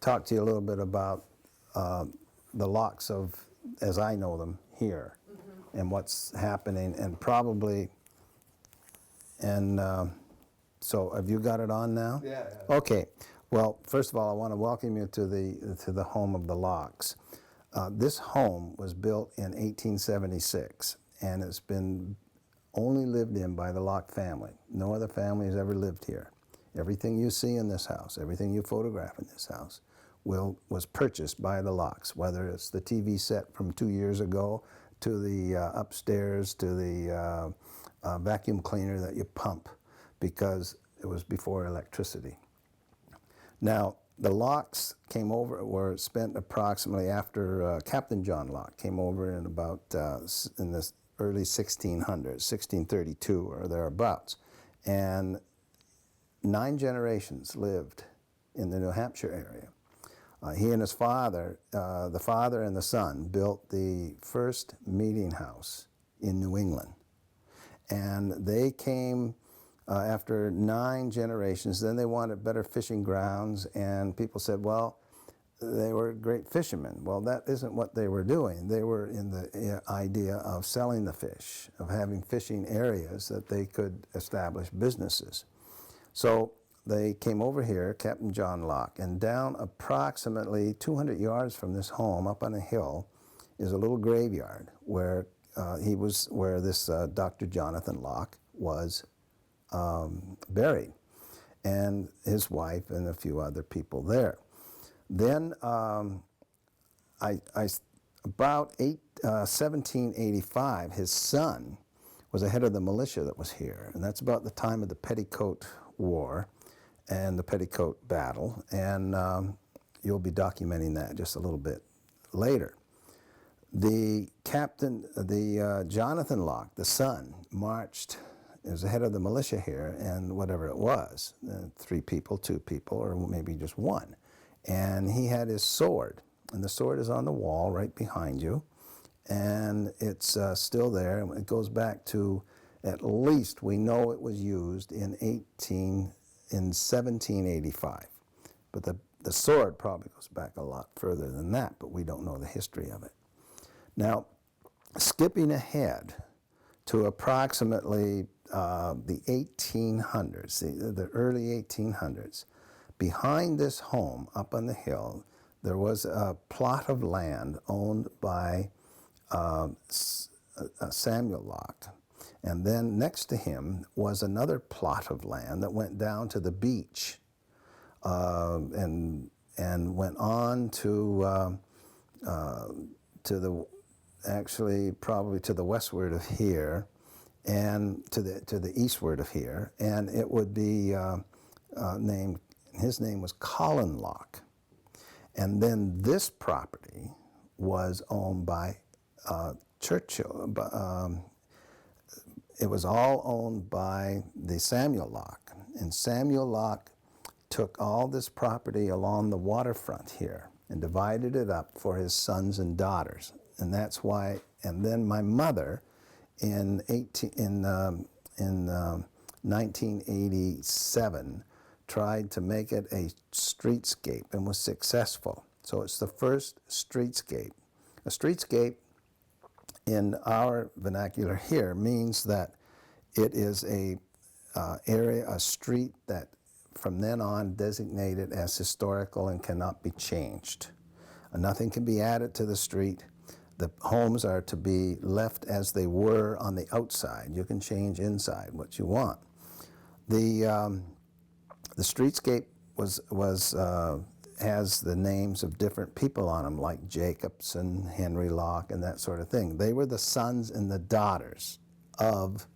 talk to you a little bit about the locks of, as I know them here, and what's happening, and probably, and so have you got it on now? Yeah. Okay. Well, first of all, I want to welcome you to the home of the Locks. This home was built in 1876, and it's been only lived in by the Lock family. No other family has ever lived here. Everything you see in this house, everything you photograph in this house, was purchased by the Locks, whether it's the TV set from 2 years ago, to the upstairs, to the vacuum cleaner that you pump, because it was before electricity. Now, the Locks came over, were spent approximately after Captain John Locke came over in about, in the early 1600s, 1632 or thereabouts. And 9 generations lived in the New Hampshire area. He and his father, the father and the son, built the first meeting house in New England. And they came after 9 generations. Then they wanted better fishing grounds, and people said, well, they were great fishermen. Well, that isn't what they were doing. They were in the idea of selling the fish, of having fishing areas that they could establish businesses. So they came over here, Captain John Locke, and down approximately 200 yards from this home, up on a hill, is a little graveyard where where this Dr. Jonathan Locke was buried, and his wife and a few other people there. Then about 1785, his son was the head of the militia that was here, and that's about the time of the Petticoat War and the Petticoat Battle, and you'll be documenting that just a little bit later. The captain, Jonathan Locke, the son, marched as the head of the militia here, and whatever it was, 3 people, 2 people, or maybe just 1. And he had his sword, and the sword is on the wall right behind you, and it's still there. It goes back to, at least we know it was used in 1785. But the sword probably goes back a lot further than that, but we don't know the history of it. Now, skipping ahead to approximately the 1800s, the early 1800s, behind this home, up on the hill, there was a plot of land owned by Samuel Locke. And then next to him was another plot of land that went down to the beach and went on to the, actually probably to the westward of here, and to the eastward of here, and it would be named, his name was Colin Locke. And then this property was owned by Churchill. It was all owned by the Samuel Locke, and Samuel Locke took all this property along the waterfront here and divided it up for his sons and daughters. And that's why, and then my mother in 1987 tried to make it a streetscape and was successful. So it's the first streetscape. A streetscape in our vernacular here means that it is a street that from then on designated as historical and cannot be changed. Nothing can be added to the street. The homes are to be left as they were on the outside. You can change inside what you want. The streetscape has the names of different people on them, like Jacobs and Henry Locke and that sort of thing. They were the sons and the daughters of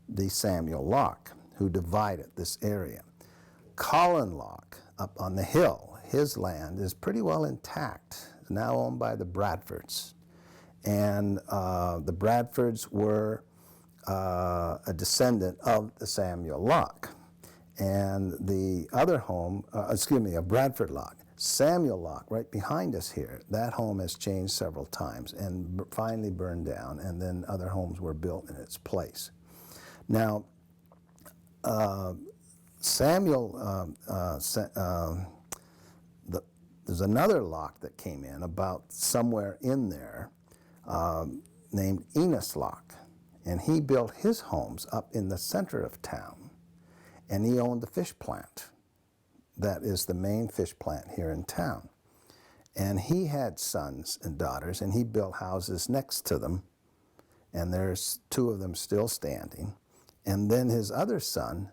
the Samuel Locke who divided this area. Colin Locke, up on the hill, his land is pretty well intact. It's now owned by the Bradfords. And the Bradfords were a descendant of the Samuel Locke. And the other home, a Bradford Locke, Samuel Locke, right behind us here, that home has changed several times and finally burned down, and then other homes were built in its place. Now, the was another Locke that came in about somewhere in there named Enos Locke. And he built his homes up in the center of town. And he owned the fish plant. That is the main fish plant here in town. And he had sons and daughters, and he built houses next to them. And there's 2 of them still standing. And then his other son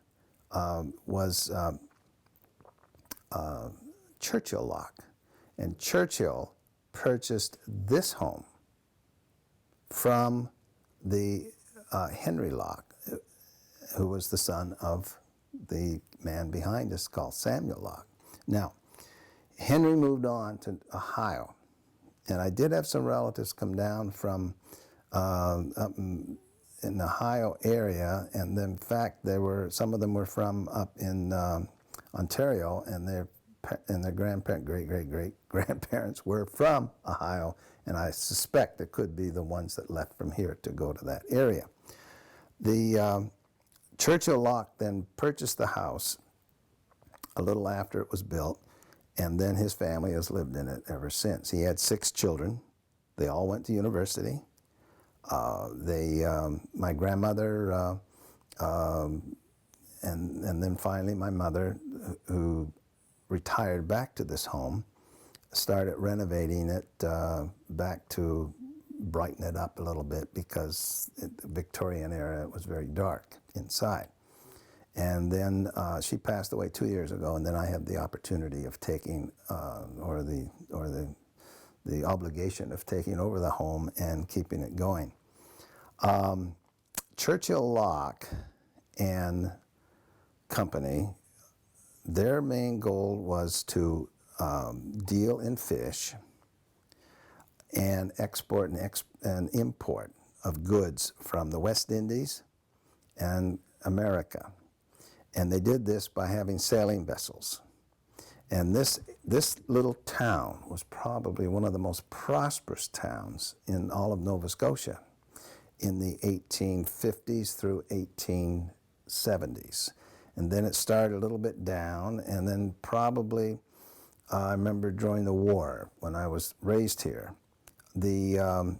was Churchill Locke. And Churchill purchased this home from the Henry Locke, who was the son of the man behind us called Samuel Locke. Now, Henry moved on to Ohio, and I did have some relatives come down from up in the Ohio area, and then, in fact, some of them were from up in Ontario, and their great-great-great-grandparents were from Ohio, and I suspect it could be the ones that left from here to go to that area. The Churchill Locke then purchased the house a little after it was built, and then his family has lived in it ever since. He had 6 children. They all went to university. My grandmother, and then finally my mother, who retired back to this home, started renovating it back to brighten it up a little bit, because the Victorian era, it was very dark inside. And then she passed away 2 years ago, and then I had the opportunity of taking, or the obligation of taking over the home and keeping it going. Churchill Locke and Company, their main goal was to deal in fish and export and import of goods from the West Indies and America. And they did this by having sailing vessels. And this little town was probably one of the most prosperous towns in all of Nova Scotia in the 1850s through 1870s. And then it started a little bit down, and then probably, I remember during the war, when I was raised here, the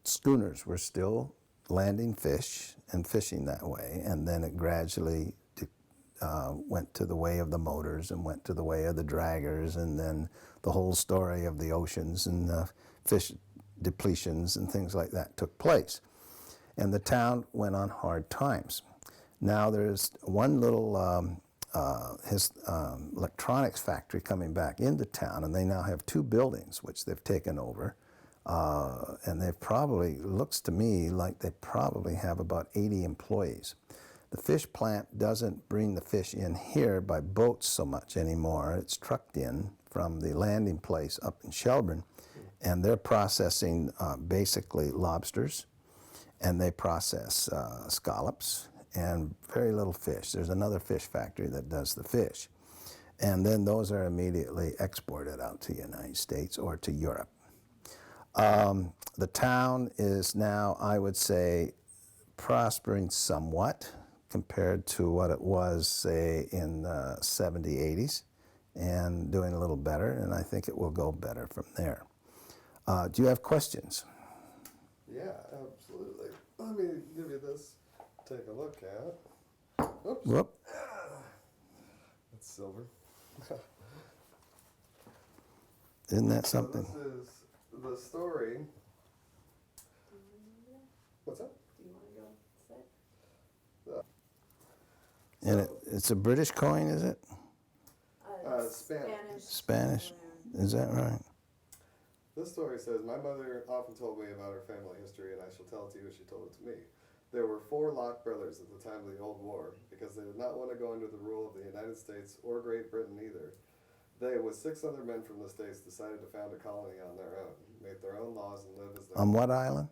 schooners were still landing fish and fishing that way, and then it gradually went to the way of the motors and went to the way of the draggers, and then the whole story of the oceans and the fish depletions and things like that took place. And the town went on hard times. Now there's one little electronics factory coming back into town, and they now have 2 buildings which they've taken over. And they've probably, looks to me like they probably have about 80 employees. The fish plant doesn't bring the fish in here by boats so much anymore. It's trucked in from the landing place up in Shelburne, and they're processing basically lobsters, and they process scallops and very little fish. There's another fish factory that does the fish. And then those are immediately exported out to the United States or to Europe. The town is now, I would say, prospering somewhat compared to what it was, say, in the 70s, 80s, and doing a little better, and I think it will go better from there. Do you have questions? Yeah, absolutely. Let me give you this to take a look at. Oops. Whoop. That's silver. Isn't that something? So this is the story. What's that? Do you want to go sit? And it's a British coin, is it? Spanish. Spanish? Is that right? This story says, my mother often told me about her family history, and I shall tell it to you as she told it to me. There were 4 Locke brothers at the time of the Old War, because they did not want to go under the rule of the United States or Great Britain either. They, with 6 other men from the States, decided to found a colony on their own, make their own laws, and live as they On what island?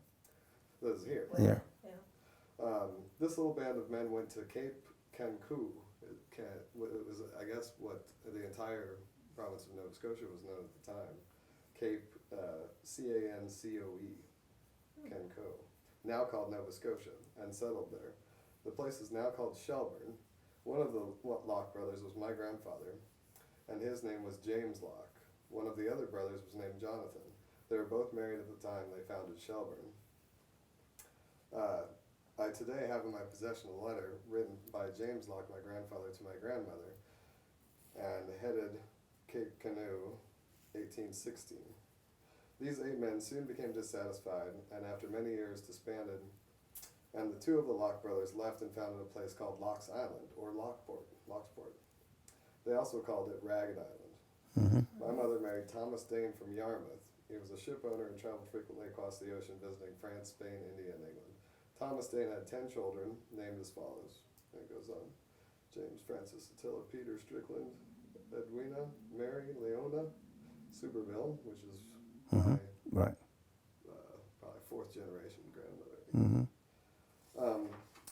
This is here. Here. Yeah. This little band of men went to Cape Cancu. It was, I guess, what the entire province of Nova Scotia was known at the time. Cape, C-A-N-C-O-E, Canco, now called Nova Scotia, and settled there. The place is now called Shelburne. One of the Locke brothers was my grandfather. and his name was James Locke. One of the other brothers was named Jonathan. They were both married at the time they founded Shelburne. I today have in my possession a letter written by James Locke, my grandfather, to my grandmother, and headed Cape Canoe, 1816. These 8 men soon became dissatisfied, and after many years disbanded, and the 2 of the Locke brothers left and founded a place called Locke's Island, or LockePort. They also called it Ragged Island. My mother married Thomas Dane from Yarmouth. He was a ship owner and traveled frequently across the ocean visiting France, Spain, India, and England. Thomas Dane had 10 children, named as follows. And it goes on. James, Francis, Attila, Peter, Strickland, Edwina, Mary, Leona, Superville, which is my Right. probably 4th generation grandmother. Mm-hmm.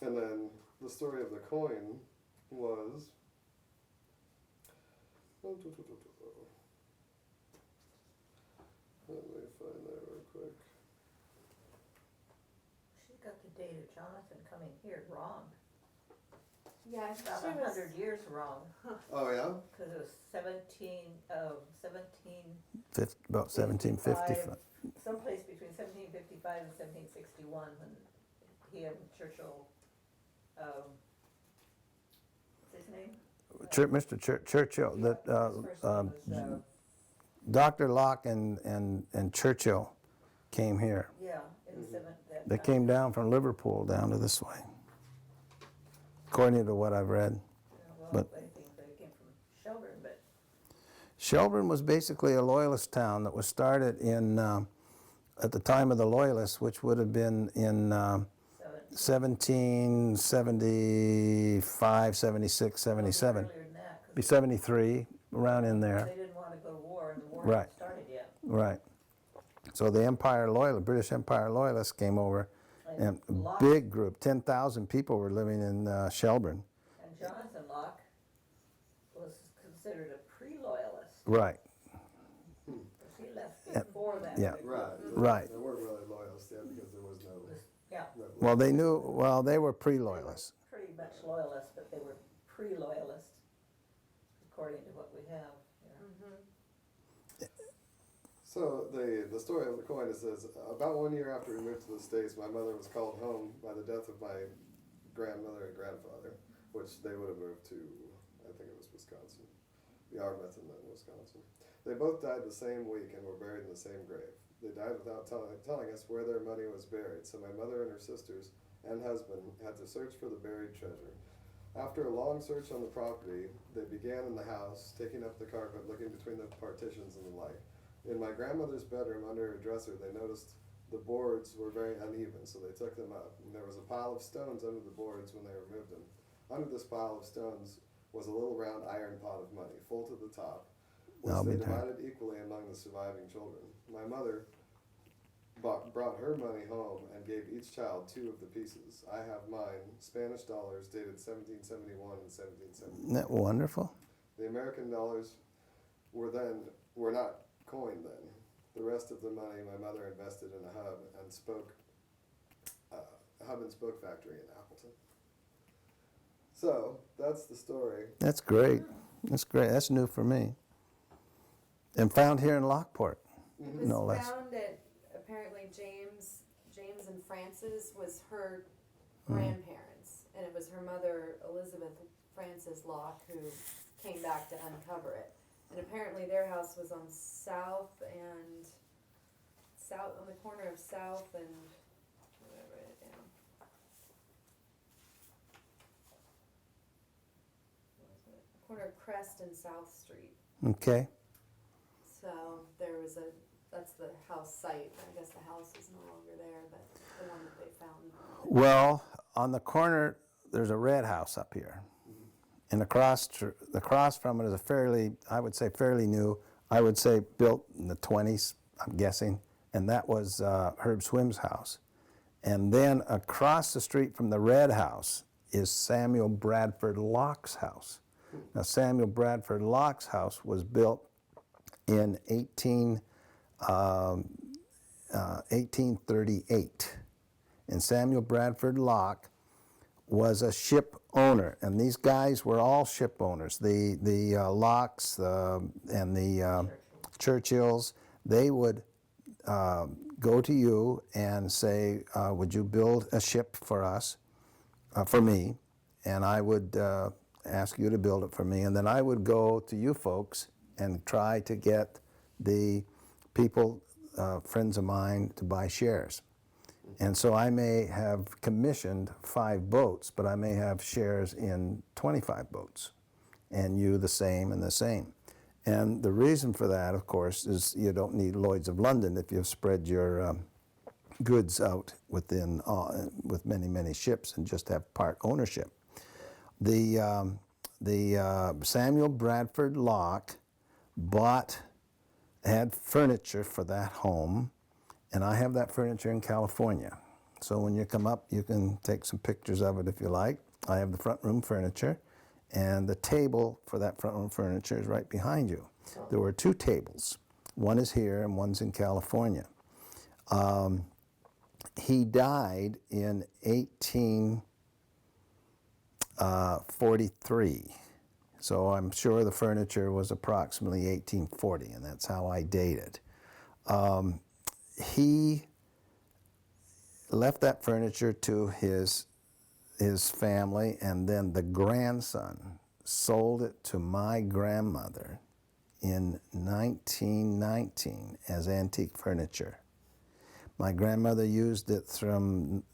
And then the story of the coin was... Let me find that real quick. She's got the date of Jonathan coming here wrong. Yeah, About she was. 100 years wrong, Oh, yeah? because it was 17, About 1755. someplace between 1755 and 1761, when he and Churchill, what's his name? Mr. Churchill, Yeah, that his first name was, Dr. Locke and Churchill came here. yeah, in the seventh. They came down from Liverpool down to this way, according to what I've read. Well, but- I think they came from Shelburne, but Shelburne was basically a loyalist town that was started in, at the time of the Loyalists, which would have been in 1775, 76, 77. earlier than that, 'cause Be 73, around in they there. didn't want to go to war, and the war Right. hadn't started yet. Right. So the British Empire Loyalists came over, and a Locke- big group, 10,000 people were living in Shelburne. And Jonathan Locke was considered a pre-loyalist, Right, because he left before that. Yeah. Right. Right. They weren't really loyalists yet because there was no... Yeah, well, they were pre-loyalists. pretty much loyalists, but they were pre-loyalists, according to what we have here. So the story of the coin, it says, about 1 year after we moved to the States, my mother was called home by the death of my grandmother and grandfather, which they would have moved to, I think it was Wisconsin, Yarmouth and then Wisconsin. They both died the same week and were buried in the same grave. They died without telling us where their money was buried, so my mother and her sisters and husband had to search for the buried treasure. After a long search on the property, they began in the house, taking up the carpet, looking between the partitions and the like. In my grandmother's bedroom, under her dresser, they noticed the boards were very uneven, so they took them up. And there was a pile of stones under the boards when they removed them. Under this pile of stones was a little round iron pot of money, full to the top, which I'll they be darned. divided equally among the surviving children. My mother brought her money home and gave each child 2 of the pieces. I have mine, Spanish dollars dated 1771 and 1770. Isn't that wonderful? The American dollars were not coined then. The rest of the money my mother invested in a hub and spoke factory in Appleton. So that's the story. That's great. That's great. That's new for me. And found here in Lockport, It was no less. found at, apparently James and Frances was her grandparents, and it was her mother, Elizabeth Frances Locke, who came back to uncover it. And apparently their house was on on the corner of South and, where did I write it down? Corner of Crest and South Street. Okay. So there was that's the house site. I guess the house is no longer there, but the one that they found. Well, on the corner, there's a red house up here. And across from it is a fairly new, I would say built in the 20s, I'm guessing. And that was Herb Swim's house. And then across the street from the red house is Samuel Bradford Locke's house. Now, Samuel Bradford Locke's house was built in 1838. And Samuel Bradford Locke was a ship owner, and these guys were all ship owners. The Locks and the Churchills, they would go to you and say, would you build a ship for us, for me? And I would ask you to build it for me, and then I would go to you folks and try to get the people, friends of mine, to buy shares. And so I may have commissioned 5 boats, but I may have shares in 25 boats, and you the same and the same. And the reason for that, of course, is you don't need Lloyd's of London if you've spread your goods out within with many, many ships and just have part ownership. The Samuel Bradford Locke had furniture for that home, and I have that furniture in California. So when you come up, you can take some pictures of it if you like. I have the front room furniture, and the table for that front room furniture is right behind you. There were 2 tables. One is here and one's in California. He died in 1843. So I'm sure the furniture was approximately 1840, and that's how I date it. He left that furniture to his family, and then the grandson sold it to my grandmother in 1919 as antique furniture. My grandmother used it through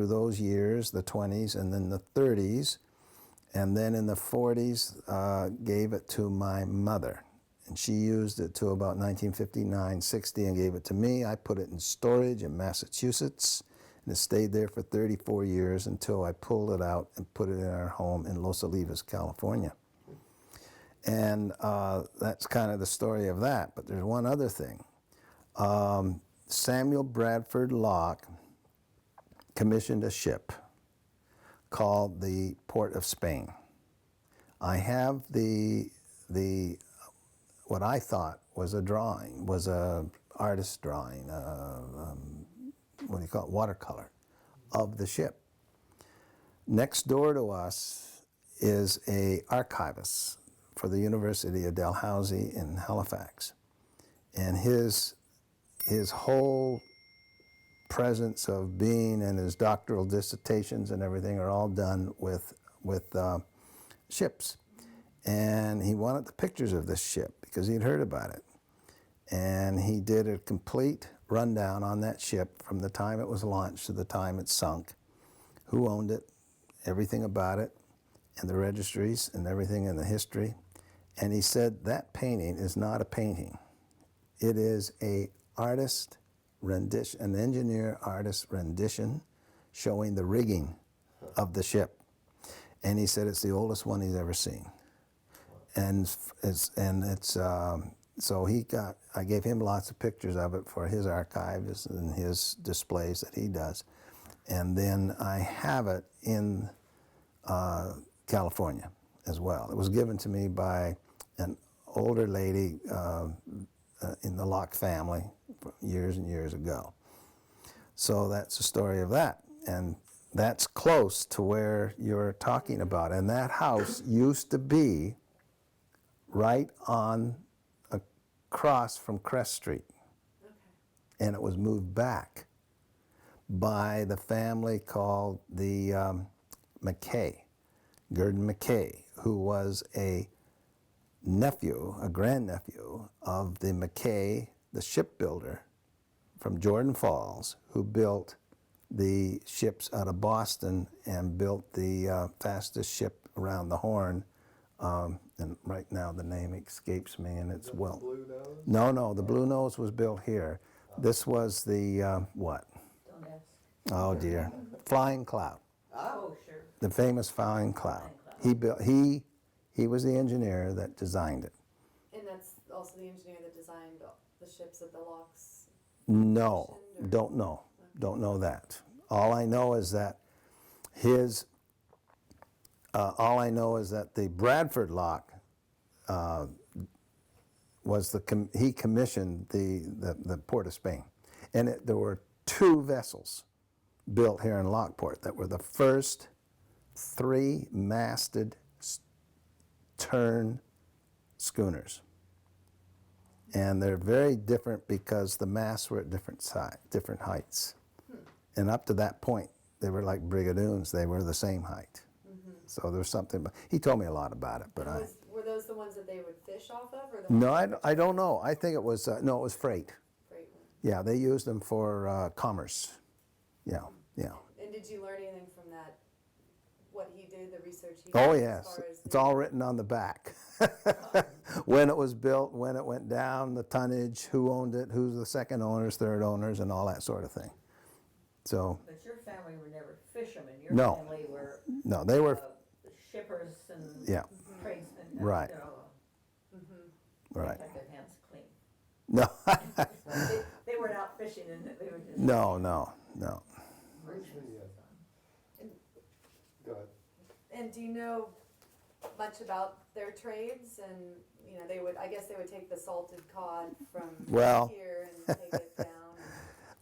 those years, the 20s and then the 30s, and then in the 40s gave it to my mother. And she used it to about 1959, 60 and gave it to me. I put it in storage in Massachusetts, and it stayed there for 34 years until I pulled it out and put it in our home in Los Olivos, California. And that's kind of the story of that. But there's one other thing. Samuel Bradford Locke commissioned a ship called the Port of Spain. I have what I thought was a drawing, was a artist's drawing, what do you call it, watercolor, of the ship. Next door to us is a archivist for the University of Dalhousie in Halifax. And his whole presence of being and his doctoral dissertations and everything are all done with ships. And he wanted the pictures of this ship because he'd heard about it. And he did a complete rundown on that ship from the time it was launched to the time it sunk, who owned it, everything about it, and the registries and everything in the history. And he said that painting is not a painting. It is an artist rendition, an engineer artist rendition showing the rigging of the ship. And he said it's the oldest one he's ever seen. And so I gave him lots of pictures of it for his archives and his displays that he does. And then I have it in California as well. It was given to me by an older lady in the Locke family years and years ago. So that's the story of that. And that's close to where you're talking about. And that house used to be right on across from Crest Street. Okay. And it was moved back by the family called the McKay, Gurdon McKay, who was a nephew, a grandnephew of the McKay, the shipbuilder from Jordan Falls, who built the ships out of Boston and built the fastest ship around the Horn. And right now the name escapes me, and it's well. Blue Nose? No, the Blue Nose was built here. This was the what? Don't ask. Oh dear, Flying Cloud. Oh, sure. The famous Flying Cloud. He was the engineer that designed it. And that's also the engineer that designed the ships that the Locks. No, Or- don't know. Don't know that. All I know is that the Bradford Locke he commissioned the Port of Spain, and there were 2 vessels built here in LockePort that were the first 3-masted stern schooners. And they're very different because the masts were at different heights. And up to that point, they were like brigadoons. They were the same height. So there's something, he told me a lot about it, but Were those the ones that they would fish off of, or the no, ones I don't know. I think it was, no, it was freight. freight ones? Yeah, they used them for commerce. Yeah, yeah. And did you learn anything from that? What he did, the research he Oh, did? yes. As far as It's all written on the back. When it was built, when it went down, the tonnage, who owned it, who's the second owners, third owners, and all that sort of thing. So, But your family were never fishermen, your No. family were no, they were, shippers and yeah, tradesmen. Right. You know, right. kept their hands clean. No, They weren't out fishing and they were just. no. Go ahead. And do you know much about their trades? And, you know, I guess they would take the salted cod from Well. here and take it down.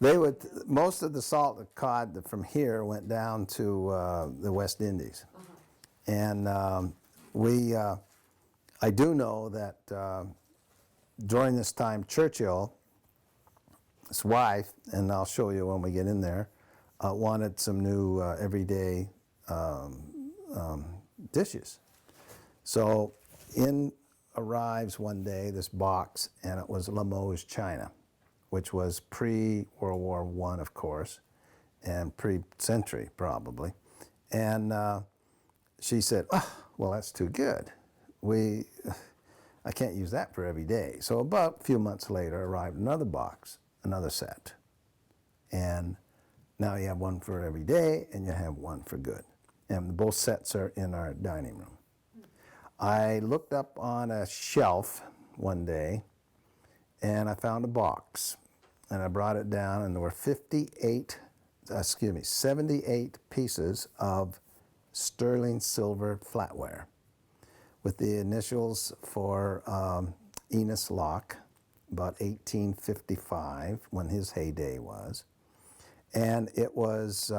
They would, most of the salt cod from here went down to the West Indies. And I do know that during this time, Churchill, his wife, and I'll show you when we get in there, wanted some new everyday dishes. So in arrives one day this box, and it was Limoges china, which was pre-World War I, of course, and pre-century probably. And she said, oh, well, that's too good. I can't use that for every day. So about a few months later arrived another box, another set. And now you have one for every day and you have one for good. And both sets are in our dining room. I looked up on a shelf one day and I found a box. And I brought it down and there were 78 pieces of sterling silver flatware with the initials for Enos Locke, about 1855, when his heyday was. And it was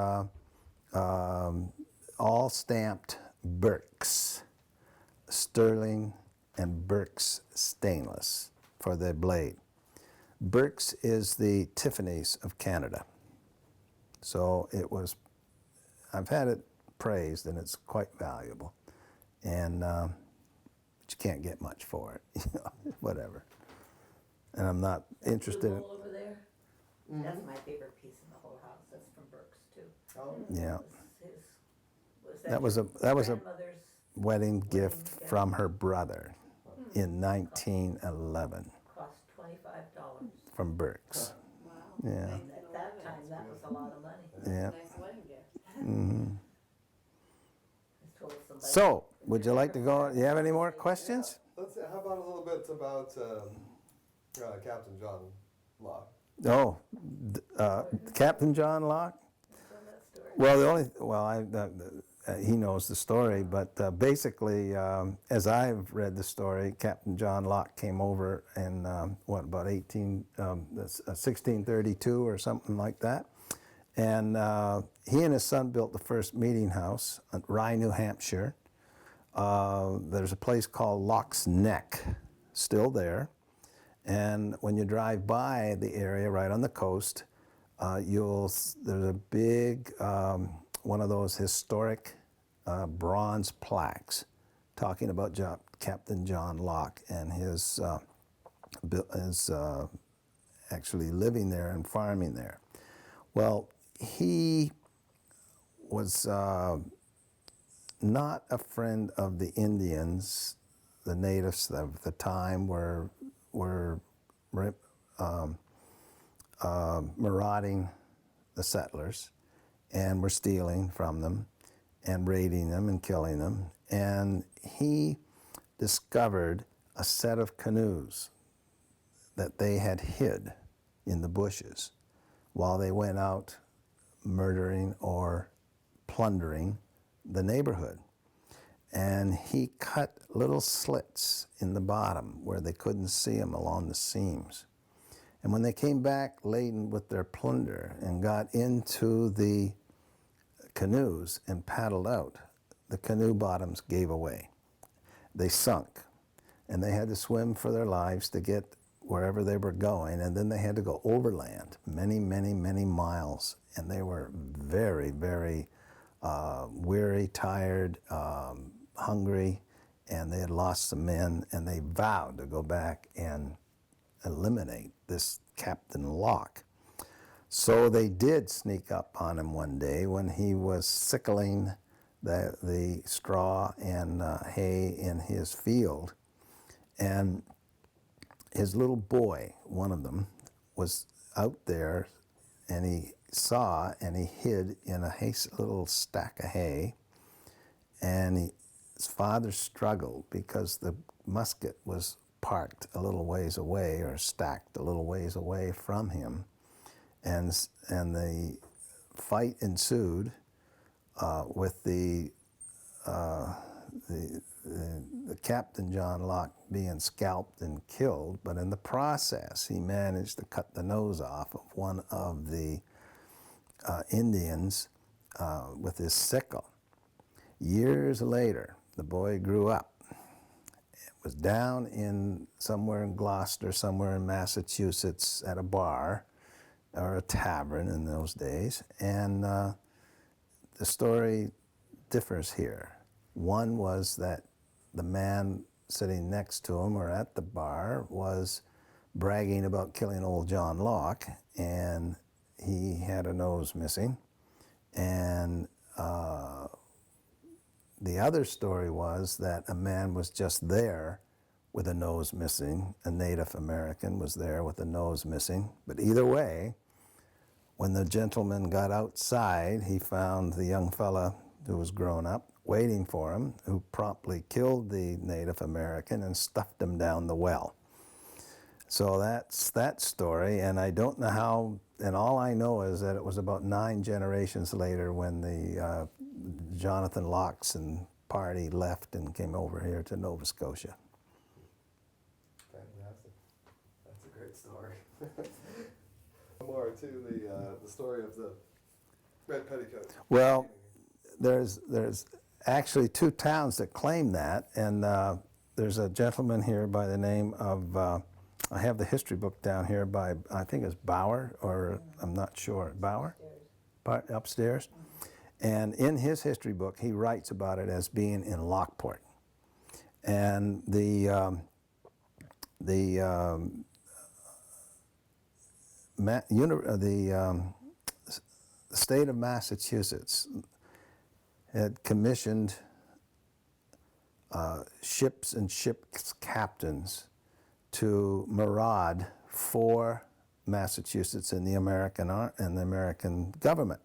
all stamped Burke's, sterling and Burke's stainless for the blade. Burke's is the Tiffany's of Canada. So it was, I've had it praised and it's quite valuable. And but you can't get much for it, you know, whatever. And I'm not interested in, Blue bowl over there, that's my favorite piece in the whole house, that's from Burke's too. Oh, yeah. That was That was a grandmother's, wedding gift from her brother in 1911 cost $25. from Burke's. Wow. Yeah, And at that time, that was a lot of money. yeah. Nice wedding gift. Mhm. I told somebody- So, would you like to go, do you have any more questions? Let's how about a little bit about Captain John Locke? Oh, Captain John Locke? Tell that story. Well, he knows the story, but basically, as I've read the story, Captain John Locke came over in, about 1632 or something like that. And he and his son built the first meeting house at Rye, New Hampshire. There's a place called Locke's Neck, still there. And when you drive by the area right on the coast, there's a big, one of those historic bronze plaques talking about Captain John Locke and his actually living there and farming there. Well, he was not a friend of the Indians. The natives of the time were marauding the settlers and were stealing from them and raiding them and killing them. And he discovered a set of canoes that they had hid in the bushes while they went out murdering or plundering the neighborhood. And he cut little slits in the bottom where they couldn't see them along the seams. And when they came back laden with their plunder and got into the canoes and paddled out, the canoe bottoms gave away. They sunk, and they had to swim for their lives to get wherever they were going, and then they had to go overland many, many, many miles, and they were very, very weary, tired, hungry, and they had lost some men, and they vowed to go back and eliminate this Captain Locke. So they did sneak up on him one day when he was sickling the straw and hay in his field, and his little boy, one of them, was out there, and he saw and he hid in a little stack of hay, and his father struggled because the musket was parked a little ways away or stacked a little ways away from him, and the fight ensued with the Captain John Locke being scalped and killed, but in the process he managed to cut the nose off of one of the Indians with his sickle. Years later, the boy grew up. It was down in somewhere in Gloucester, somewhere in Massachusetts, at a bar or a tavern in those days, and the story differs here. One was that the man sitting next to him or at the bar was bragging about killing old John Locke, and he had a nose missing. And the other story was that a man was just there with a nose missing. A Native American was there with a nose missing. But either way, when the gentleman got outside, he found the young fella who was grown up waiting for him, who promptly killed the Native American and stuffed him down the well. So that's that story, and I don't know how, and all I know is that it was about 9 generations later when the Jonathan Locke's and party left and came over here to Nova Scotia. Fantastic. That's a great story. More to the story of the red petticoat. Well, there's actually 2 towns that claim that, and there's a gentleman here by the name of, I have the history book down here by, I think it's Bauer, or I'm not sure, Bauer? Upstairs. And in his history book, he writes about it as being in LockePort. And the state of Massachusetts had commissioned ships and ship's captains to maraud for Massachusetts and the American government,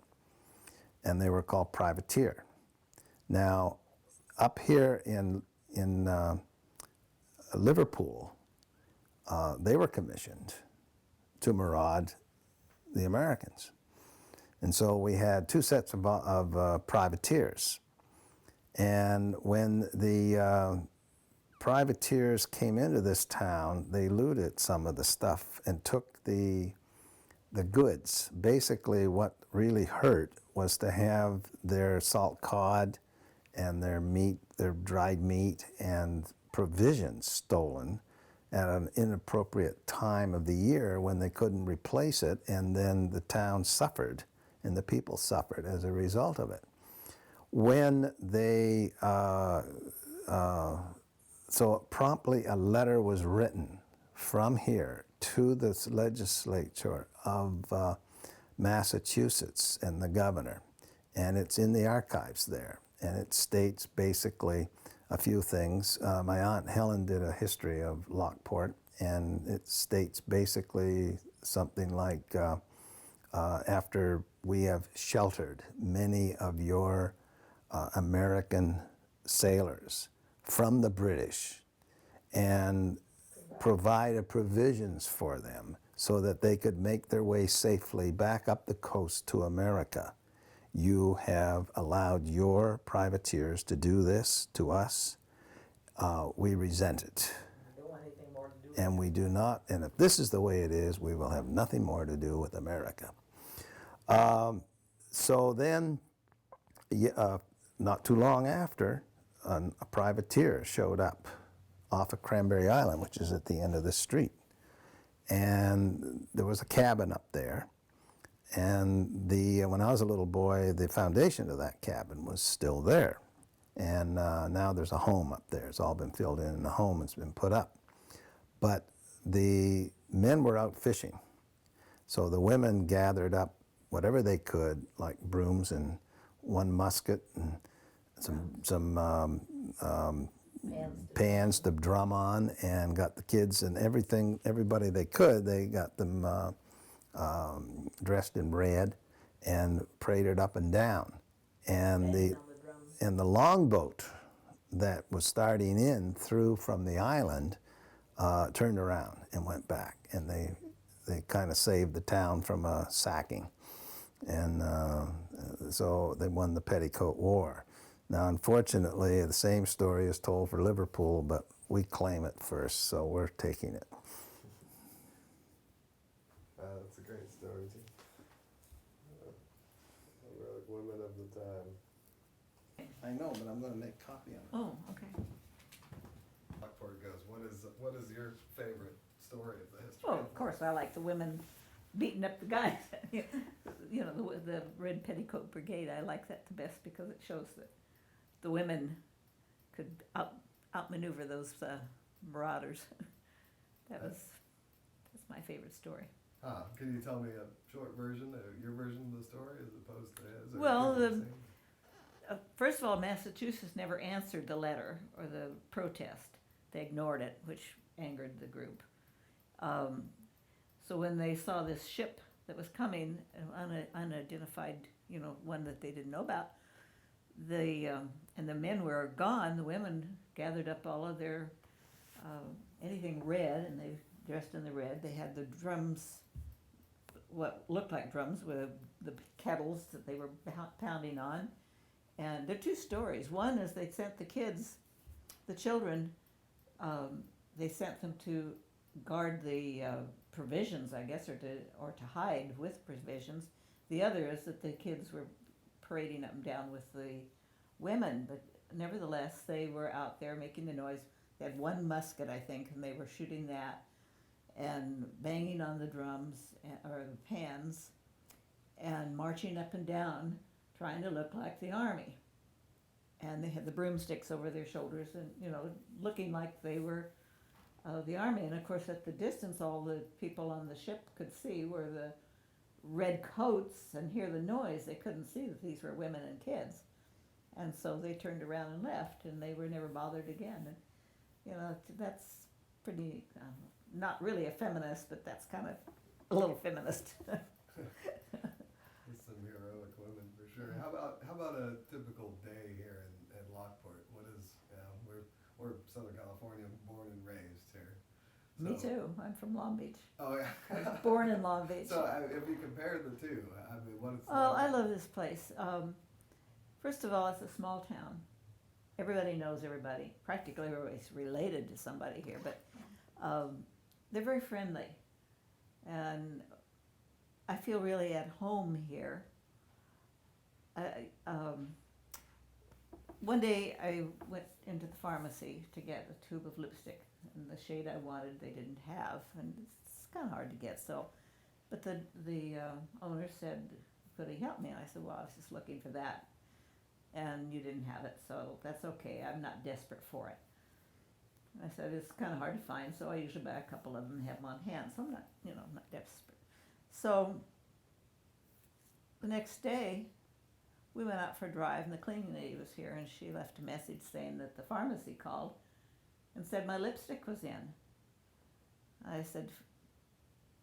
and they were called privateer. Now, up here in Liverpool, they were commissioned to maraud the Americans. And so we had 2 sets of privateers. And when the privateers came into this town, they looted some of the stuff and took the goods. Basically, what really hurt was to have their salt cod and their meat, their dried meat and provisions stolen at an inappropriate time of the year when they couldn't replace it, and then the town suffered and the people suffered as a result of it. When they, so promptly a letter was written from here to the legislature of Massachusetts and the governor, and it's in the archives there, and it states basically a few things. My Aunt Helen did a history of LockePort, and it states basically something like, after we have sheltered many of your American sailors from the British and provided provisions for them so that they could make their way safely back up the coast to America, you have allowed your privateers to do this to us. We resent it. Don't want anything more to do with And we do not, and if this is the way it is, we will have nothing more to do with America. So then, not too long after, a privateer showed up off of Cranberry Island, which is at the end of this street. And there was a cabin up there. And when I was a little boy, the foundation of that cabin was still there. And now there's a home up there. It's all been filled in, and the home has been put up. But the men were out fishing. So the women gathered up whatever they could, like brooms and one musket and some pans to drum on, and got the kids and everybody they could. They got them dressed in red and paraded up and down. And the longboat that was starting in through from the island turned around and went back, and they kind of saved the town from a sacking. And so they won the Petticoat War. Now, unfortunately, the same story is told for Liverpool, but we claim it first, so we're taking it. That's a great story, too. Heroic women of the time. I know, but I'm going to make a copy of it. Oh, okay. LockePort goes, what is your favorite story of the history? Well, of course, I like the women beating up the guys. You know, the Red Petticoat Brigade, I like that the best because it shows that the women could outmaneuver those marauders. That's my favorite story. Can you tell me a short version, your version of the story as opposed to his? Well, first of all, Massachusetts never answered the letter or the protest. They ignored it, which angered the group. So when they saw this ship that was coming, unidentified, you know, one that they didn't know about, and the men were gone, the women gathered up all of their, anything red, and they dressed in the red. They had the drums, what looked like drums, with the kettles that they were pounding on. And there are two stories. One is they sent the kids, the children, they sent them to guard the provisions, I guess, or to hide with provisions. The other is that the kids were parading up and down with the women, but nevertheless they were out there making the noise. They had one musket, I think, and they were shooting that and banging on the drums or the pans and marching up and down trying to look like the army. And they had the broomsticks over their shoulders and, you know, looking like they were the army. And of course at the distance all the people on the ship could see were the red coats and hear the noise. They couldn't see that these were women and kids. And so they turned around and left, and they were never bothered again. And, you know, that's pretty, not really a feminist, but that's kind of a little feminist. There's some heroic women for sure. How about a typical day here in LockePort? What is, we're Southern California, born and raised here. So, Me too. I'm from Long Beach. Oh yeah. I was born in Long Beach. So if you compare the two, I mean, what is? Oh, I love this place. First of all, it's a small town. Everybody knows everybody. Practically everybody's related to somebody here, but they're very friendly. And I feel really at home here. One day I went into the pharmacy to get a tube of lipstick, and the shade I wanted they didn't have, and it's kind of hard to get. So, but the owner said, "Could he help me?" And I said, "Well, I was just looking for that, and you didn't have it, so that's okay. I'm not desperate for it." And I said, "It's kind of hard to find, so I usually buy a couple of them and have them on hand. So I'm not, you know, I'm not desperate." So the next day, we went out for a drive, and the cleaning lady was here, and she left a message saying that the pharmacy called and said my lipstick was in. I said,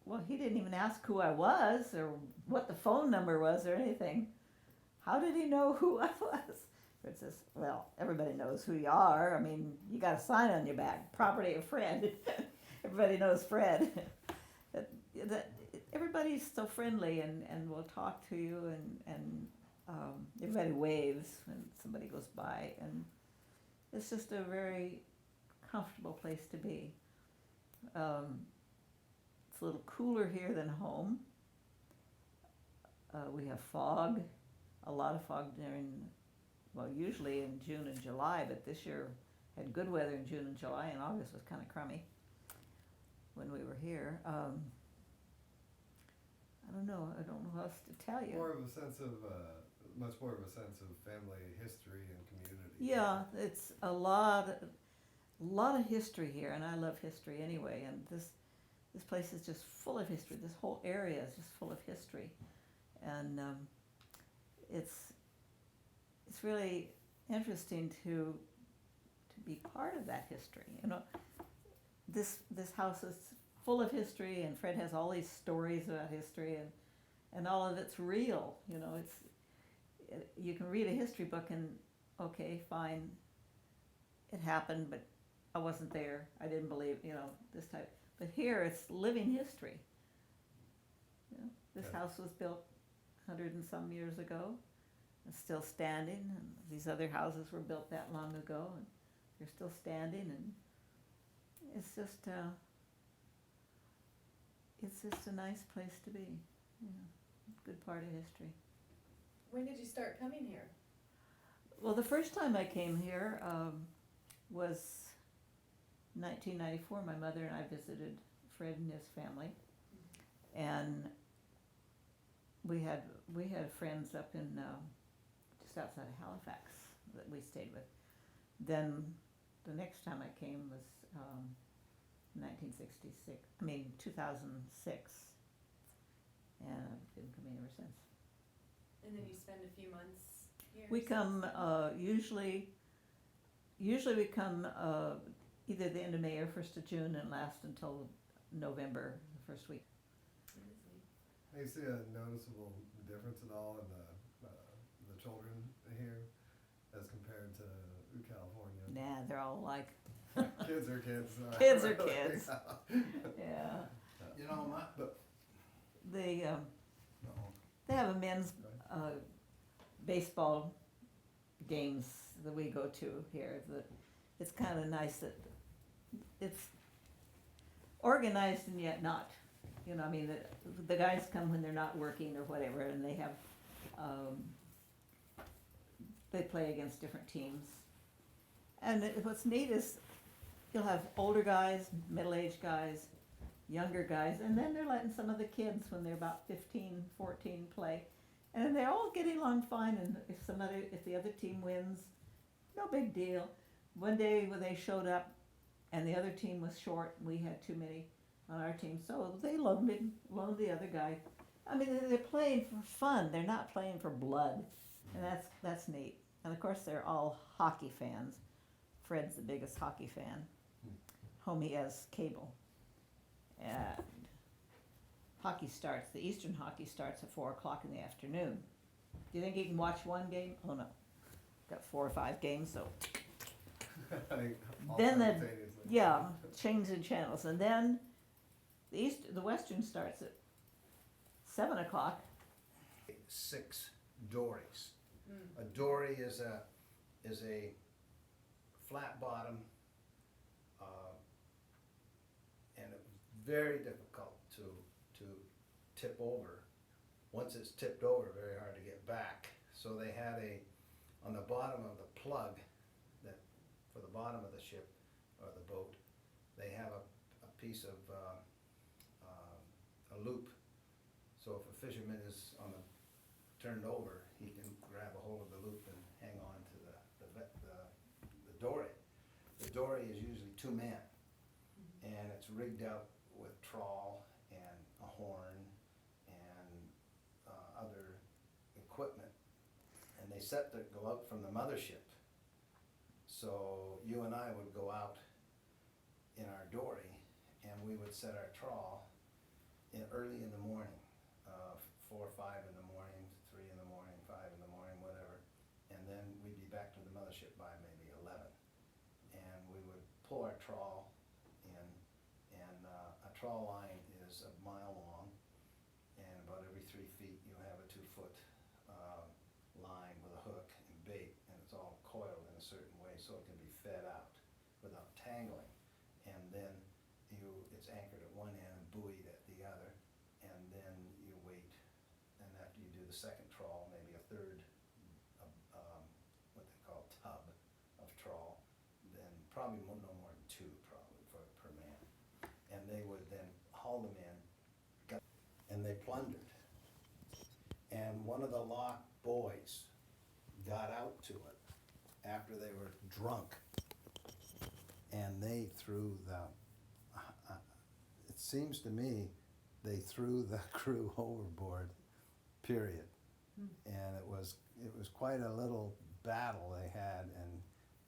"Well, he didn't even ask who I was or what the phone number was or anything. How did he know who I was?" It says, "Well, everybody knows who you are. I mean, you got a sign on your back, property of Fred." Everybody knows Fred. Everybody's so friendly and will talk to you, and everybody waves when somebody goes by, and it's just a very comfortable place to be. It's a little cooler here than home. We have fog, a lot of fog during well, usually in June and July, but this year had good weather in June and July, and August was kind of crummy when we were here. I don't know what else to tell you. More of a sense of, much more of a sense of family history and community. Yeah, it's a lot of history here, and I love history anyway. And this place is just full of history. This whole area is just full of history, and it's really interesting to be part of that history. You know, this house is full of history, and Fred has all these stories about history, and all of it's real. You know, you can read a history book and okay, fine, it happened, but I wasn't there. I didn't believe, you know, this type. But here, it's living history. You know, this Yeah. house was built 100 and some years ago. It's still standing, and these other houses were built that long ago, and they're still standing, and it's just a nice place to be. You know, good part of history. When did you start coming here? Well, the first time I came here was 1994. My mother and I visited Fred and his family, and we had friends up in just outside of Halifax that we stayed with. Then the next time I came was 1966. I mean 2006, and I've been coming ever since. And then you spend a few months here? We come usually we come either the end of May or 1st of June and last until November, the first week. Do you see a noticeable difference at all in the children here as compared to California? Nah, they're all alike. Kids are kids. Kids are kids. Yeah. You know, They no. they have a men's baseball games that we go to here. It's kind of nice that it's organized and yet not. You know, I mean, the guys come when they're not working or whatever, and they have they play against different teams. And what's neat is you'll have older guys, middle-aged guys, younger guys, and then they're letting some of the kids when they're about 15, 14 play. And they're all getting along fine, and if the other team wins, no big deal. One day when they showed up and the other team was short, we had too many on our team, so they loaned the other guy. I mean, they're playing for fun. They're not playing for blood, and that's neat. And of course, they're all hockey fans. Fred's the biggest hockey fan. Homie has cable. And hockey starts, the Eastern hockey starts at 4 o'clock in the afternoon. Do you think you can watch one game? Oh no. Got 4 or 5 games, so. All Then simultaneously. yeah, changing channels. And then the Western starts at 7 o'clock. 6 dories. A dory is a flat bottom, and it's very difficult to tip over. Once it's tipped over, very hard to get back. So they had on the bottom of the plug, that for the bottom of the ship or the boat, they have a piece of a loop. So if a fisherman is turned over, he can grab a hold of the loop and hang on to the dory. The dory is usually 2 men, and it's rigged out with trawl and a horn and other equipment. And they go out from the mothership. So you and I would go out in our dory, and we would set our trawl early in the morning, 4 or 5 in the morning, 3 in the morning, 5 in the morning, whatever. And then we'd be back to the mothership by maybe 11. And we would pull our trawl in, and a trawl line is a mile long, and about every 3 feet you have a 2-foot line with a hook and bait, and it's all coiled in a certain way so it can be fed out without tangling. And then it's anchored at one end and buoyed at the other, and then you wait, and after you do the second trawl, maybe a third, what plundered. And one of the Locke boys got out to it after they were drunk, and they threw it seems to me, they threw the crew overboard, period. And it was quite a little battle they had, and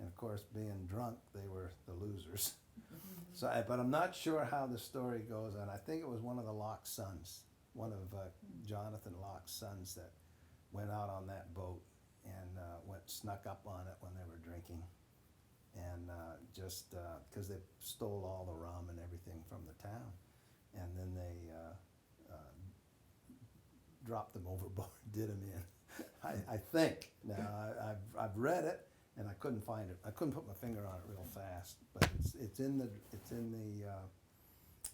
of course, being drunk, they were the losers. So, but I'm not sure how the story goes, and I think it was one of the Locke sons, one of Jonathan Locke's sons, that went out on that boat and snuck up on it when they were drinking, and just because they stole all the rum and everything from the town, and then they dropped them overboard, did them in. I think. Now I've read it and I couldn't find it. I couldn't put my finger on it real fast, but it's in the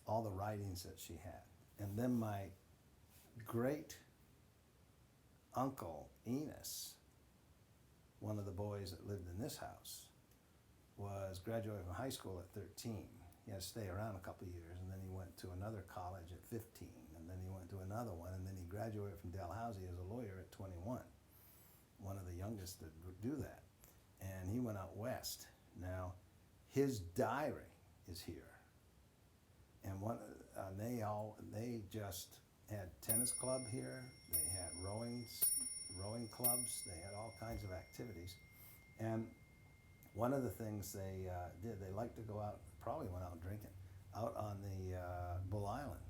all the writings that she had. And then my great uncle Enos, one of the boys that lived in this house, was graduated from high school at 13. He had to stay around a couple of years, and then he went to another college at 15, and then he went to another one, and then he graduated from Dalhousie as a lawyer at 21. One of the youngest to do that. And he went out west. Now, his diary is here. And they just had tennis club here, they had rowing clubs, they had all kinds of activities. And one of the things they did, they liked to go out, probably went out drinking, out on the Bull Island,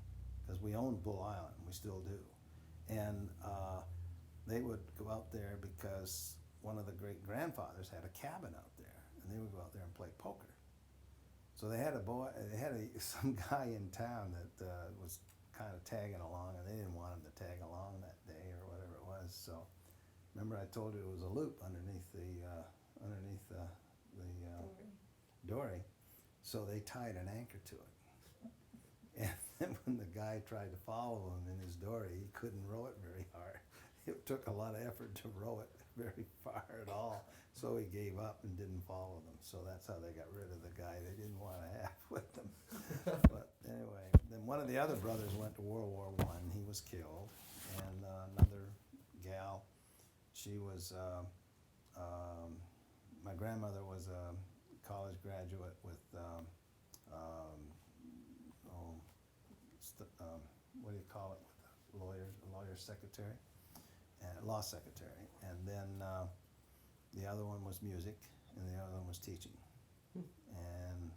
because we owned Bull Island, we still do. And they would go out there because one of the great grandfathers had a cabin out there, and they would go out there and play poker. So they had some guy in town that was kind of tagging along, and they didn't want him to tag along that day or whatever it was. So remember I told you it was a loop underneath the dory. So they tied an anchor to it. And then when the guy tried to follow him in his dory, he couldn't row it very hard. It took a lot of effort to row it very far at all. So he gave up and didn't follow them. So that's how they got rid of the guy they didn't want to have with them. But anyway, then one of the other brothers went to World War I. He was killed. And another gal, she was, my grandmother was a college graduate with, what do you call it, with a lawyer secretary, and law secretary. And then the other one was music, and the other one was teaching. And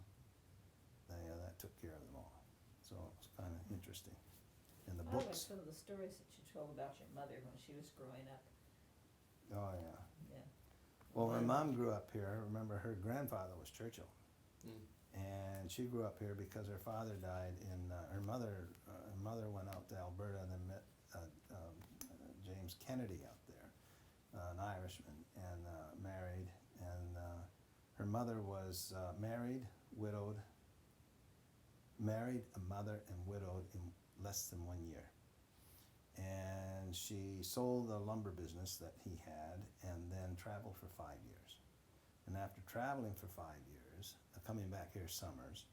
that took care of them all. So it was kind of interesting. And the I like books. some of the stories that you told about your mother when she was growing up. Oh, yeah. Yeah. Well, my mom grew up here. I remember her grandfather was Churchill. Mm. And she grew up here because her father died in, her mother went out to Alberta and then met James Kennedy out there, an Irishman, and married. And her mother was married, a mother, and widowed in less than 1 year. And she sold the lumber business that he had and then traveled for 5 years. And after traveling for 5 years, coming back here summers,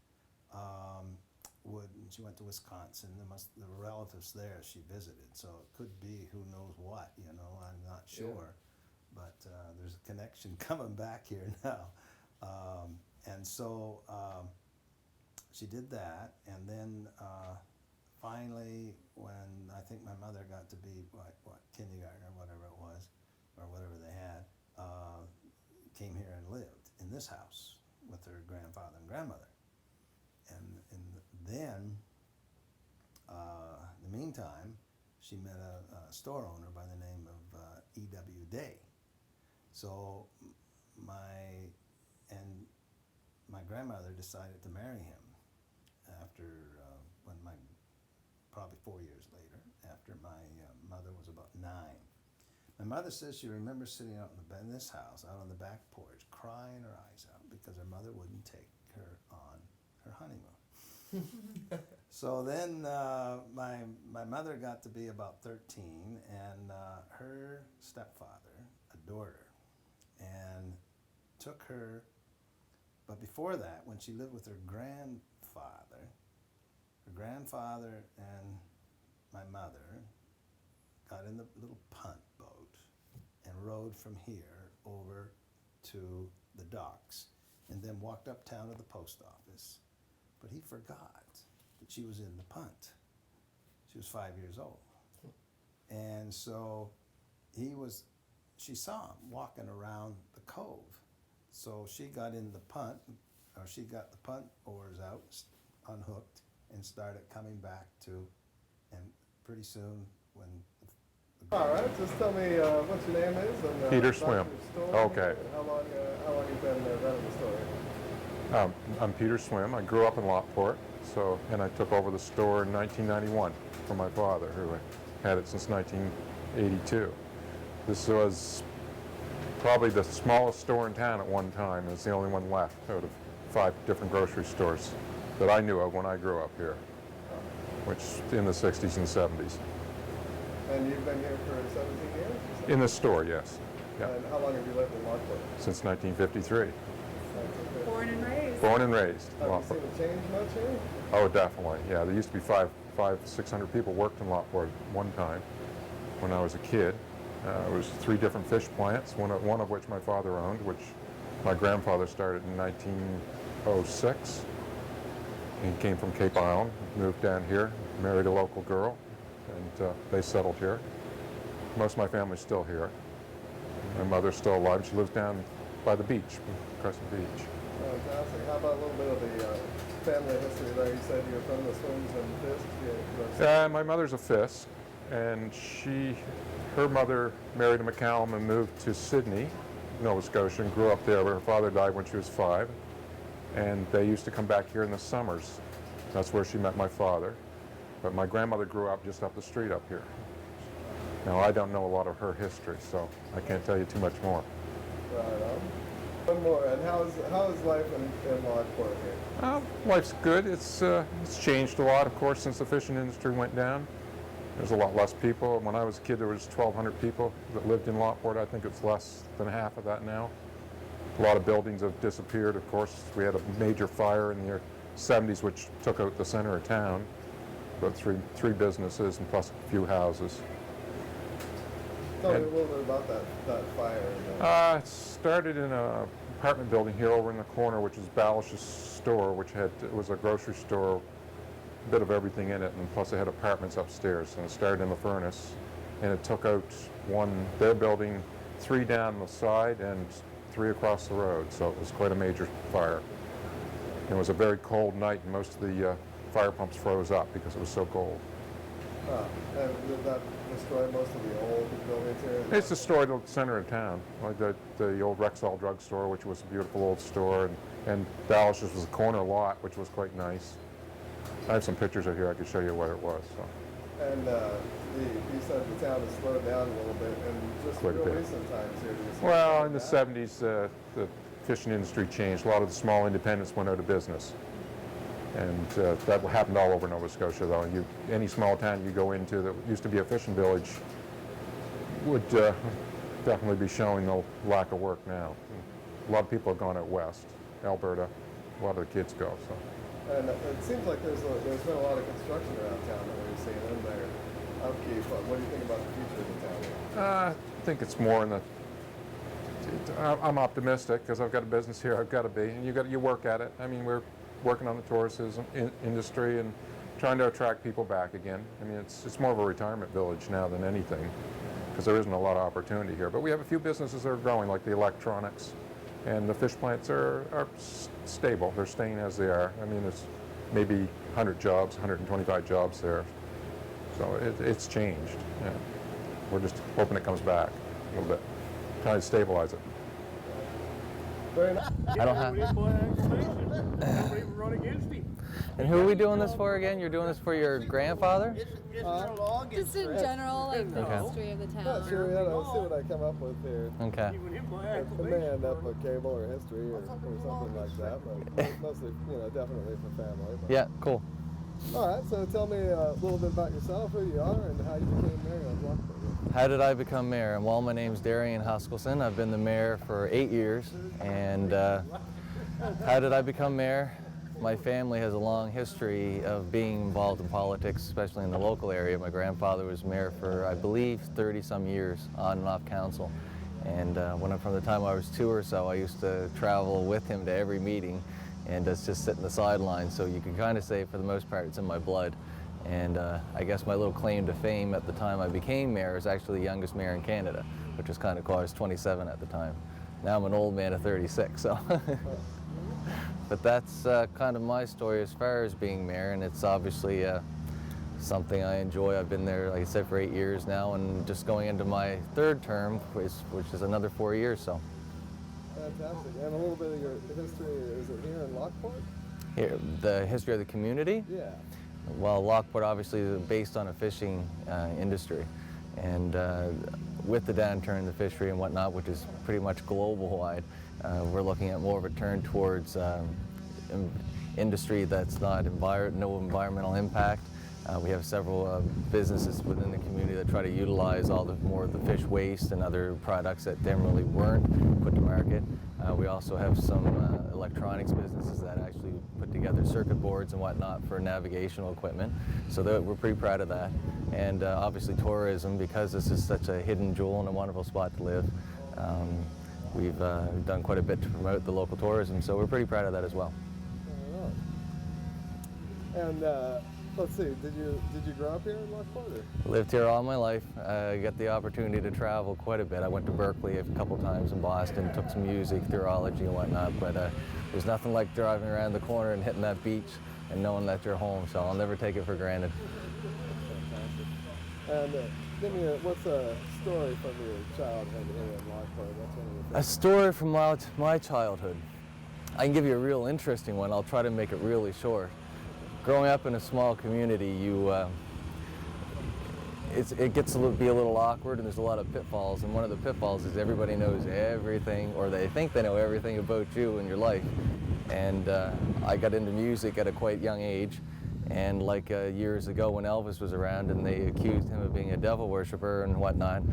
she went to Wisconsin. There were relatives there she visited, so it could be who knows what, I'm not sure. Yeah. But there's a connection coming back here now. And so she did that, and then finally, when I think my mother got to be kindergarten or whatever it was, or whatever they had, came here and lived in this house with her grandfather and grandmother. And then, in the meantime, she met a store owner by the name of E.W. Day. So my grandmother decided to marry him after, probably 4 years later, after my mother was about 9. My mother says she remembers sitting out in this house, out on the back porch, crying her eyes out because her mother wouldn't take her on her honeymoon. So then my mother got to be about 13, and her stepfather adored her and took her, but before that, when she lived with her grandfather and my mother got in the little punt boat and rowed from here over to the docks and then walked uptown to the post office. But he forgot that she was in the punt. She was 5 years old. And so she saw him walking around the cove. So she got in the punt, or she got the punt oars out, unhooked, and started coming back to, and pretty soon when All right, just tell me what your name is and Peter about Swim. your store, Okay. and how long you've been running the store. I'm Peter Swim. I grew up in Lockport, and I took over the store in 1991 from my father, who had it since 1982. This was probably the smallest store in town at one time. It's the only one left out of 5 different grocery stores that I knew of when I grew up here, which in the 60s and 70s. And you've been here for 17 years? In the store, yes. Yeah. And how long have you lived in Lockport? Since 1953. Born and raised. Born and raised. Have you Lockport. seen a change much here? Oh, definitely. Yeah, there used to be 600 people worked in Lockport at one time when I was a kid. It was 3 different fish plants, one of which my father owned, which my grandfather started in 1906. He came from Cape Island, moved down here, married a local girl, and they settled here. Most of my family's still here. My mother's still alive. She lives down by the beach, Crescent Beach. Fantastic. How about a little bit of the family history there? You said you were from the Swims and Fisk. My mother's a Fisk, and her mother married a McCallum and moved to Sydney, Nova Scotia, and grew up there. But her father died when she was 5, and they used to come back here in the summers. That's where she met my father. But my grandmother grew up just up the street up here. Now, I don't know a lot of her history, so I can't tell you too much more. Right on. One more. And how is life in Lockport here? Life's good. It's changed a lot, of course, since the fishing industry went down. There's a lot less people. When I was a kid, there was 1,200 people that lived in Lockport. I think it's less than half of that now. A lot of buildings have disappeared, of course. We had a major fire in the 70s, which took out the center of town. About three businesses and plus a few houses. Tell me a little bit about that fire. It started in an apartment building here over in the corner, which is Balish's store, it was a grocery store, a bit of everything in it, and plus it had apartments upstairs. And it started in the furnace, and it took out their building, 3 down the side and 3 across the road. So it was quite a major fire. It was a very cold night, and most of the fire pumps froze up because it was so cold. And did that destroy most of the old buildings here? It's destroyed the center of town, like the old Rexall drugstore, which was a beautiful old store, and Dallash's was a corner lot, which was quite nice. I have some pictures of here. I could show you what it was. So. And you said the town has slowed down a little bit, and just Quite a real bit. recent times here. do you see Well, it in the slowing 70s, the fishing industry changed. A lot of the small independents went out of business. And that happened all over Nova Scotia, though. Any small town you go into that used to be a fishing village would definitely be showing the lack of work now. A lot of people have gone out west, Alberta. A lot of the kids go. So. down? And it seems like there's been a lot of construction around town that we're seeing in there. Upkeep. What do you think about the future of the town? I think it's more in the. I'm optimistic because I've got a business here. I've got to be, and you work at it. I mean, we're working on the tourism industry and trying to attract people back again. I mean, it's more of a retirement village now than anything because there isn't a lot of opportunity here. But we have a few businesses that are growing, like the electronics, and the fish plants are stable. They're staying as they are. I mean, there's maybe 100 jobs, 125 jobs there. So it's changed. Yeah. We're just hoping it comes back a little bit, trying to stabilize it. Very nice. I don't have. Nobody would run against him. And who are we doing this for again? You're doing this for your grandfather? Just in general, like the Okay. history of the Not town. sure yet. I'll see what I come up with here. Okay. Even him by It may acclamation. end up with cable or history or something like that, but mostly, definitely for family. But. Yeah, cool. All right, so tell me a little bit about yourself, who you are, and how you became mayor of Lockport. How did I become mayor? Well, my name's Darian Huskelson. I've been the mayor for 8 years. And how did I become mayor? My family has a long history of being involved in politics, especially in the local area. My grandfather was mayor for, I believe, 30-some years on and off council. And from the time I was 2 or so, I used to travel with him to every meeting and just sit in the sidelines. So you can kind of say, for the most part, it's in my blood. And I guess my little claim to fame at the time I became mayor is actually the youngest mayor in Canada, which was kind of cool. I was 27 at the time. Now I'm an old man of 36, so. But that's kind of my story as far as being mayor, and it's obviously something I enjoy. I've been there, like I said, for 8 years now, and just going into my 3rd term, which is another 4 years, so. Fantastic. And a little bit of your history, is it here in LockePort? Here, the history of the community? Yeah. Well, LockePort obviously is based on a fishing industry, and with the downturn in the fishery and whatnot, which is pretty much global-wide, we're looking at more of a turn towards industry that's not no environmental impact. We have several businesses within the community that try to utilize more of the fish waste and other products that generally weren't put to market. We also have some electronics businesses that actually put together circuit boards and whatnot for navigational equipment. So we're pretty proud of that. And obviously tourism, because this is such a hidden jewel and a wonderful spot to live. We've done quite a bit to promote the local tourism, so we're pretty proud of that as well. And let's see, did you grow up here in LockePort? Lived here all my life. Got the opportunity to travel quite a bit. I went to Berkeley a couple times in Boston, took some music, theology and whatnot, but there's nothing like driving around the corner and hitting that beach and knowing that you're home, so I'll never take it for granted. Fantastic. And give me what's a story from your childhood here in LockePort? What's one of your A story from my childhood. I can give you a real interesting one. I'll try to make it really short. Growing up in a small community, it gets to be a little awkward, and there's a lot of pitfalls. And one of the pitfalls is everybody knows everything, or they think they know everything about you and your life. And I got into music at a quite young age, and like years ago when Elvis was around and they accused him of being a devil worshiper and whatnot,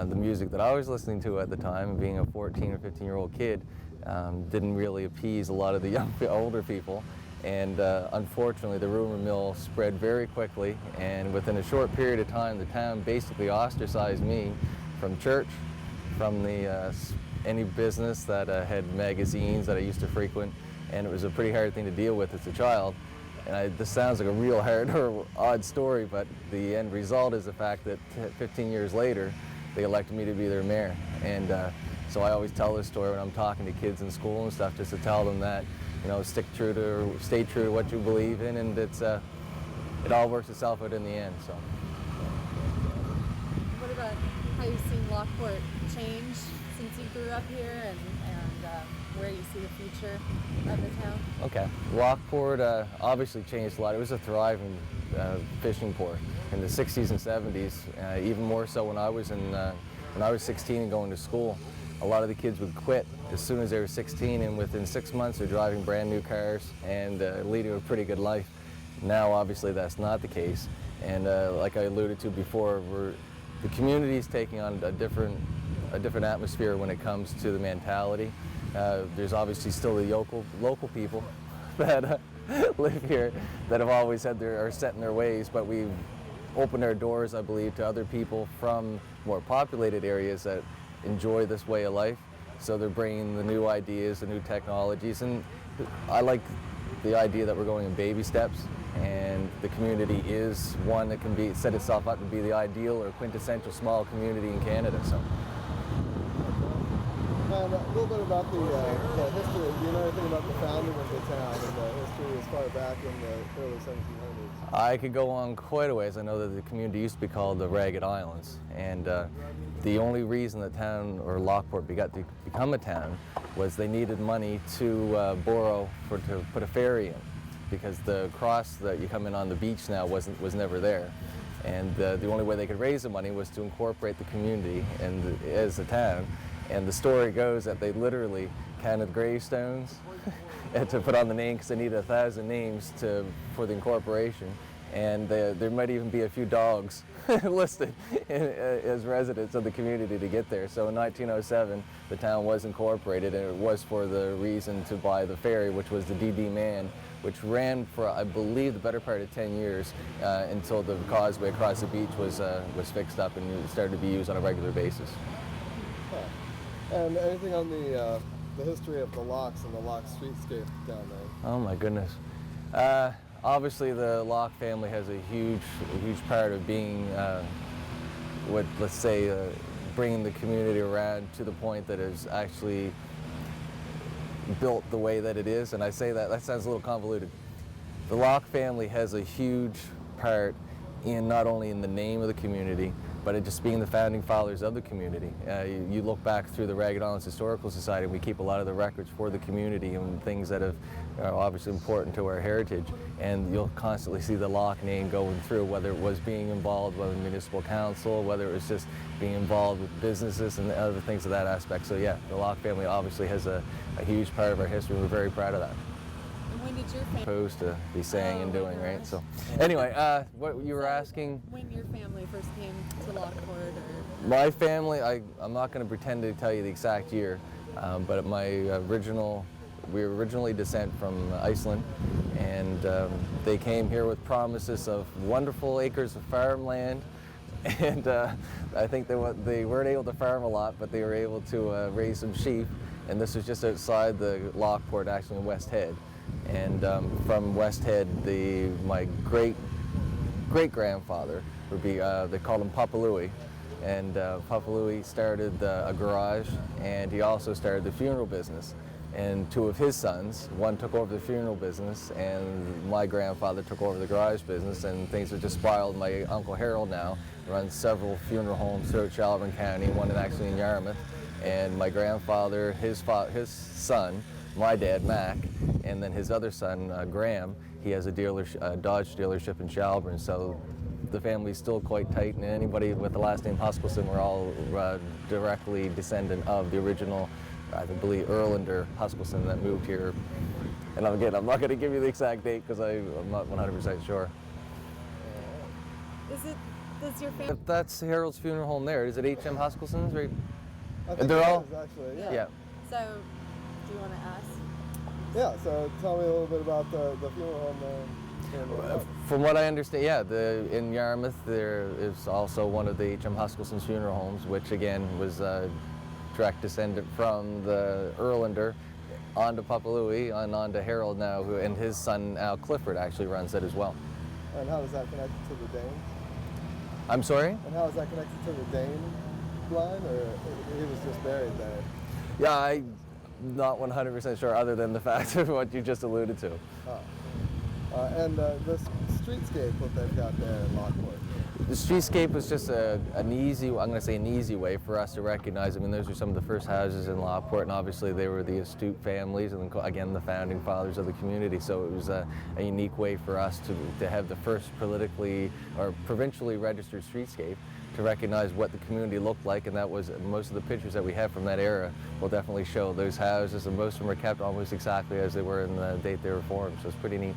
the music that I was listening to at the time, being a 14 or 15-year-old kid, didn't really appease a lot of the older people. And unfortunately, the rumor mill spread very quickly, and within a short period of time, the town basically ostracized me from church, from any business that had magazines that I used to frequent, and it was a pretty hard thing to deal with as a child. And this sounds like a real hard or odd story, but the end result is the fact that 15 years later, they elected me to be their mayor. And so I always tell this story when I'm talking to kids in school and stuff, just to tell them that, stay true to what you believe in, and it all works itself out in the end. So. What about how you've seen LockePort change since you grew up here, and where you see the future of the town? Okay, LockePort obviously changed a lot. It was a thriving fishing port in the 60s and 70s, even more so when I was 16 and going to school. A lot of the kids would quit as soon as they were 16, and within 6 months they're driving brand new cars and leading a pretty good life. Now obviously that's not the case, and like I alluded to before, the community is taking on a different atmosphere when it comes to the mentality. There's obviously still the local people that live here that have always are set in their ways, but we've opened our doors, I believe, to other people from more populated areas that enjoy this way of life. So they're bringing the new ideas, the new technologies, and I like the idea that we're going in baby steps, and the community is one that can set itself up to be the ideal or quintessential small community in Canada. So. And a little bit about the history. Do you know anything about the founding of the town and the history as far back in the early 1700s? I could go on quite a ways. I know that the community used to be called the Ragged Islands, and the only reason the town, or LockePort, got to become a town was they needed money to borrow to put a ferry in, because the cross that you come in on the beach now was never there. And the only way they could raise the money was to incorporate the community as a town. And the story goes that they literally counted gravestones to put on the name, because they needed 1,000 names for the incorporation. and there might even be a few dogs listed as residents of the community to get there. So in 1907, the town was incorporated, and it was for the reason to buy the ferry, which was the D.D. Mann, which ran for, I believe, the better part of 10 years until the causeway across the beach was fixed up and started to be used on a regular basis. Huh. And anything on the history of the locks and the lock streetscape down there? Oh my goodness. Obviously, the Locke family has a huge part of being, let's say, bringing the community around to the point that is actually built the way that it is. And I say that sounds a little convoluted. The Locke family has a huge part in not only in the name of the community, but it just being the founding fathers of the community. You look back through the Ragged Islands Historical Society, and we keep a lot of the records for the community and things that are obviously important to our heritage, and you'll constantly see the Locke name going through, whether it was being involved with the municipal council, whether it was just being involved with businesses and other things of that aspect. So yeah, the Locke family obviously has a huge part of our history. We're very proud of that. When did your family? Supposed to be saying and doing, right? gosh. So, anyway, what you were asking? When your family first came to LockePort, or My family, I'm not going to pretend to tell you the exact year, but we were originally descent from Iceland, and they came here with promises of wonderful acres of farmland, and I think they weren't able to farm a lot, but they were able to raise some sheep, and this was just outside the LockePort, actually in West Head. And from West Head, my great-grandfather would be, they called him Papa Louie, and Papa Louie started a garage, and he also started the funeral business. And two of his sons, one took over the funeral business, and my grandfather took over the garage business, and things have just spiraled. My Uncle Harold now runs several funeral homes throughout Shalavan County, one actually in Yarmouth, and my grandfather, his son, my dad, Mac, and then his other son, Graham, he has a Dodge dealership in Shelburne, so the family's still quite tight, and anybody with the last name Huskilson, we're all directly descendant of the original, I believe, Erlander Huskilson that moved here. And again, I'm not going to give you the exact date because I'm not 100% sure. does your family? That's Harold's funeral home there. Is it H.M. Huskilson's? Right? I think They're it all- is, actually, Yeah. So, do you want to ask? Yeah, so tell me a little bit about the funeral home there. From what I understand, yeah, in Yarmouth there is also one of the H.M. Huskilson's funeral homes, which again was a direct descendant from the Erlander onto Papa Louie and onto Harold now, and his son Al Clifford actually runs it as well. And how is that connected to the Dane? I'm sorry? And how is that connected to the Dane line, or he was just buried there? Yeah, I'm not 100% sure, other than the fact of what you just alluded to. And the streetscape, what they've got there in LockePort. The streetscape was just an easy way for us to recognize. I mean, those were some of the first houses in LockePort, and obviously they were the astute families, and again, the founding fathers of the community. So it was a unique way for us to have the first politically or provincially registered streetscape to recognize what the community looked like, and that was most of the pictures that we have from that era will definitely show those houses, and most of them are kept almost exactly as they were in the date they were formed. So it's pretty neat.